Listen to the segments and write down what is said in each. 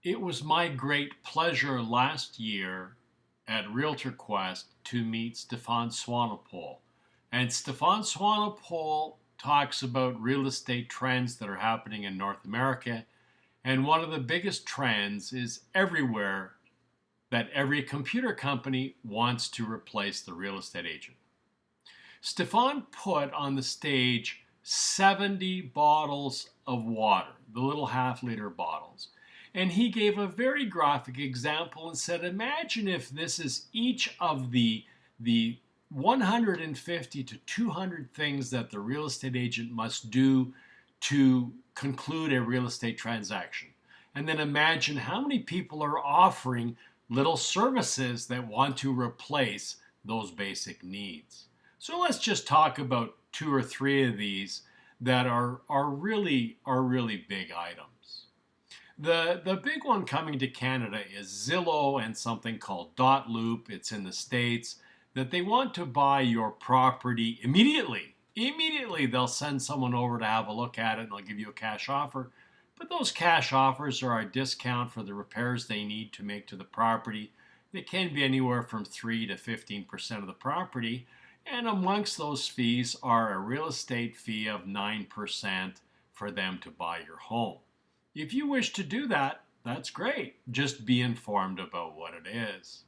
It was my great pleasure last year at Realtor Quest to meet Stefan Swanepoel. And Stefan Swanepoel talks about real estate trends that are happening in North America. And one of the biggest trends is everywhere that every computer company wants to replace the real estate agent. Stefan put on the stage 70 bottles of water, the little half-liter bottles. And he gave a very graphic example and said, imagine if this is each of the 150 to 200 things that the real estate agent must do to conclude a real estate transaction. And then imagine how many people are offering little services that want to replace those basic needs. So let's just talk about two or three of these that are really big items. The big one coming to Canada is Zillow and something called Dot Loop. It's in the States that they want to buy your property immediately. Immediately they'll send someone over to have a look at it and they'll give you a cash offer. But those cash offers are a discount for the repairs they need to make to the property. They can be anywhere from 3 to 15% of the property. And amongst those fees are a real estate fee of 9% for them to buy your home. If you wish to do that, that's great. Just be informed about what it is.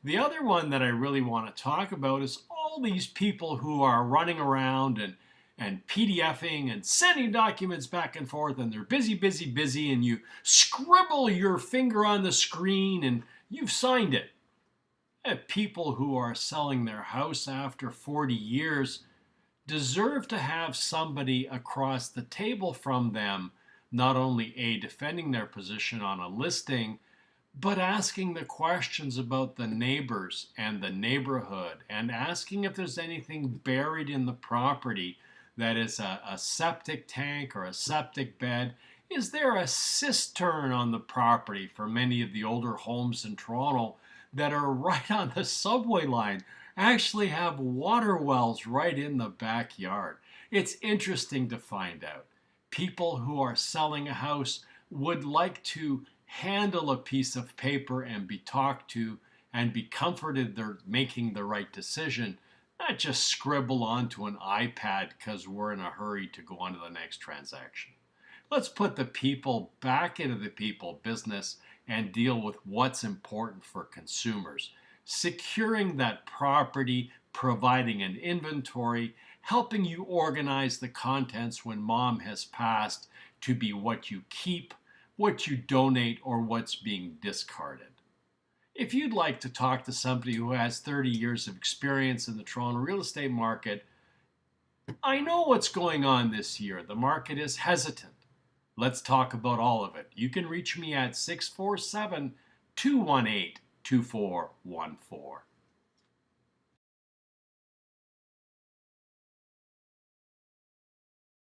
The other one that I really want to talk about is all these people who are running around and PDFing and sending documents back and forth, and they're busy, and you scribble your finger on the screen and you've signed it. People who are selling their house after 40 years deserve to have somebody across the table from them, not only defending their position on a listing, but asking the questions about the neighbors and the neighborhood, and asking if there's anything buried in the property that is a septic tank or a septic bed. Is there a cistern on the property? For many of the older homes in Toronto that are right on the subway line actually have water wells right in the backyard. It's interesting to find out. People who are selling a house would like to handle a piece of paper and be talked to and be comforted they're making the right decision, not just scribble onto an iPad because we're in a hurry to go on to the next transaction. Let's put the people back into the people business and deal with what's important for consumers. Securing that property, providing an inventory, helping you organize the contents when mom has passed to be what you keep, what you donate, or what's being discarded. If you'd like to talk to somebody who has 30 years of experience in the Toronto real estate market, I know what's going on this year. The market is hesitant. Let's talk about all of it. You can reach me at 647-218-2414.